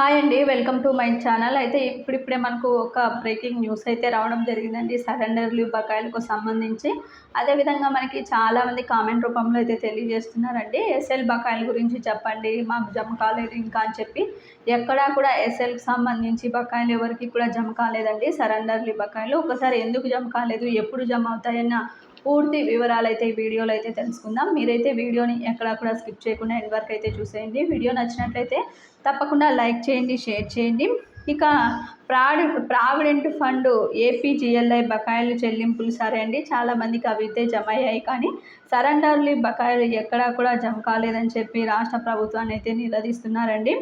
Hi అండి, welcome to my channel. అయితే ఇప్పుడిప్పుడే మనకు ఒక బ్రేకింగ్ న్యూస్ అయితే రావడం జరిగిందండి సరెండర్ లీవ్ బకాయిలకు సంబంధించి. అదేవిధంగా మనకి చాలామంది కామెంట్ రూపంలో అయితే తెలియజేస్తున్నారండి, ఎస్ఎల్ బకాయిల గురించి చెప్పండి, మాకు జమ కాలేదు ఇంకా అని చెప్పి. ఎక్కడా కూడా ఎస్ఎల్కి సంబంధించి బకాయిలు ఎవరికి కూడా జమ కాలేదండి. సరెండర్ లీవ్ బకాయిలు ఒకసారి ఎందుకు జమ కాలేదు, ఎప్పుడు జమ అవుతాయన్న పూర్తి వివరాలు అయితే ఈ వీడియోలో అయితే తెలుసుకుందాం. మీరైతే వీడియోని ఎక్కడా కూడా స్కిప్ చేయకుండా ఎండ్ వరకు అయితే చూసేయండి. వీడియో నచ్చినట్లయితే తప్పకుండా లైక్ చేయండి, షేర్ చేయండి. ఇక ప్రావిడెంట్ ఫండ్ ఏపీజీఎల్ఐ బకాయిలు చెల్లింపులు సరే అండి, చాలామందికి అవి అయితే జమ అయ్యాయి, కానీ సరెండర్ లీవ్ బకాయిలు ఎక్కడా కూడా జమ కాలేదని చెప్పి రాష్ట్ర ప్రభుత్వాన్ని అయితే నిలదీస్తున్నారండి.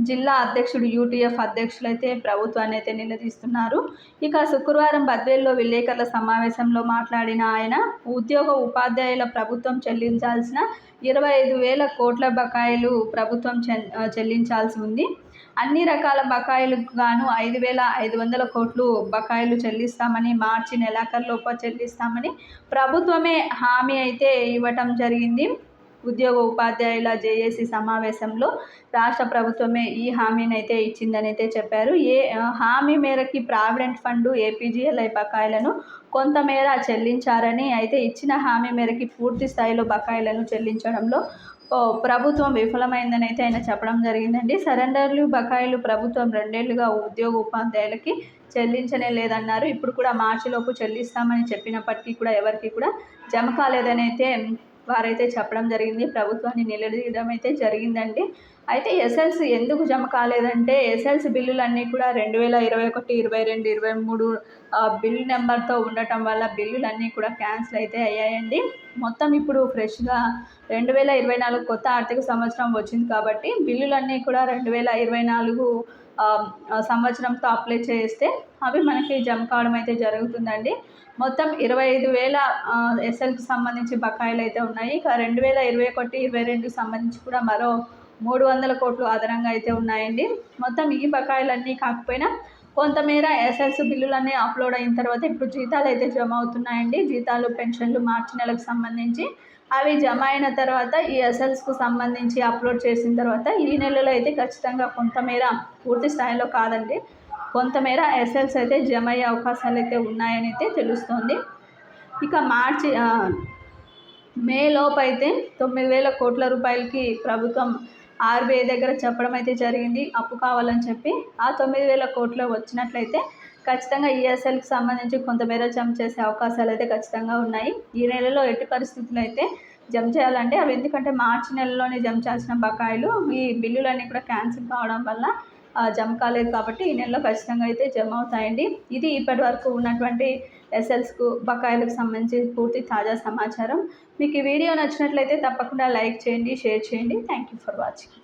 జిల్లా అధ్యక్షుడు యూటీఎఫ్ అధ్యక్షులు అయితే ప్రభుత్వాన్ని అయితే నిలదీస్తున్నారు. ఇక శుక్రవారం బద్వేల్లో విలేకరుల సమావేశంలో మాట్లాడిన ఆయన, ఉపాధ్యాయుల ప్రభుత్వం చెల్లించాల్సిన 25,000 కోట్ల బకాయిలు ప్రభుత్వం చెల్లించాల్సి ఉంది. అన్ని రకాల బకాయిలకు గాను 5,500 కోట్లు బకాయిలు చెల్లిస్తామని, మార్చి నెలాఖరులోపు చెల్లిస్తామని ప్రభుత్వమే హామీ అయితే ఇవ్వటం జరిగింది. ఉపాధ్యాయుల జేఏసీ సమావేశంలో రాష్ట్ర ప్రభుత్వమే ఈ హామీని అయితే ఇచ్చిందని అయితే చెప్పారు. హామీ మేరకి ప్రావిడెంట్ ఫండ్ ఏపీజీఎల్ఐ బకాయిలను కొంతమేర చెల్లించారని, అయితే ఇచ్చిన హామీ మేరకి పూర్తి స్థాయిలో బకాయిలను చెల్లించడంలో ప్రభుత్వం విఫలమైందని అయితే ఆయన చెప్పడం జరిగిందండి. సరెండర్ లీవ్ బకాయిలు ప్రభుత్వం 2 ఏళ్లుగా ఉపాధ్యాయులకి చెల్లించనే లేదన్నారు. ఇప్పుడు కూడా మార్చిలోపు చెల్లిస్తామని చెప్పినప్పటికీ కూడా ఎవరికి కూడా జమ కాలేదని అయితే వారైతే చెప్పడం జరిగింది. ప్రభుత్వాన్ని నిలదీయడం అయితే జరిగిందండి. అయితే ఎస్ఎల్సి ఎందుకు జమ కాలేదంటే, ఎస్ఎల్సి బిల్లులన్నీ కూడా 2021, 22, 23 బిల్ నెంబర్తో ఉండటం వల్ల బిల్లులన్నీ కూడా క్యాన్సిల్ అయితే అయ్యాయండి. మొత్తం ఇప్పుడు ఫ్రెష్గా 2024 కొత్త ఆర్థిక సంవత్సరం వచ్చింది కాబట్టి బిల్లులన్నీ కూడా 2024 సంవత్సరంతో అప్లై చేస్తే అవి మనకి జమ కావడం అయితే జరుగుతుందండి. మొత్తం 25,000 ఎస్ఎల్కి సంబంధించి బకాయిలు అయితే ఉన్నాయి. ఇక 2021, 22 సంబంధించి కూడా మరో 300 కోట్లు అదనంగా అయితే ఉన్నాయండి. మొత్తం ఈ బకాయిలన్నీ కాకపోయినా కొంతమేర ఎస్ఎల్సి బిల్లులన్నీ అప్లోడ్ అయిన తర్వాత ఇప్పుడు జీతాలు అయితే జమ అవుతున్నాయండి. జీతాలు, పెన్షన్లు మార్చి నెలకు సంబంధించి అవి జమ అయిన తర్వాత ఈ ఎస్ఎల్స్కు సంబంధించి అప్లోడ్ చేసిన తర్వాత ఈ నెలలో అయితే ఖచ్చితంగా కొంతమేర, పూర్తి స్థాయిలో కాదండి, కొంతమేర ఎస్ఎల్స్ అయితే జమ అయ్యే అవకాశాలు అయితే ఉన్నాయని అయితే తెలుస్తోంది. ఇక మే లోపు అయితే 9,000 కోట్ల రూపాయలకి ప్రభుత్వం ఆర్బీఐ దగ్గర చెప్పడం అయితే జరిగింది అప్పు కావాలని చెప్పి. ఆ 9,000 కోట్లు వచ్చినట్లయితే ఖచ్చితంగా ఈఎస్ఎల్కి సంబంధించి కొంతమేర జమ చేసే అవకాశాలు అయితే ఖచ్చితంగా ఉన్నాయి. ఈ నెలలో ఎట్టి పరిస్థితుల్లో అయితే జమ చేయాలంటే అవి, ఎందుకంటే మార్చి నెలలోనే జమ చేయాల్సిన బకాయిలు ఈ బిల్లులన్నీ కూడా క్యాన్సిల్ కావడం వల్ల జమ కాలేదు కాబట్టి ఈ నెలలో ఖచ్చితంగా అయితే జమ అవుతాయండి. ఇది ఇప్పటి వరకు ఉన్నటువంటి ఎస్ఎల్స్కు బకాయిలకు సంబంధించి పూర్తి తాజా సమాచారం. మీకు ఈ వీడియో నచ్చినట్లయితే తప్పకుండా లైక్ చేయండి, షేర్ చేయండి. Thank you for watching.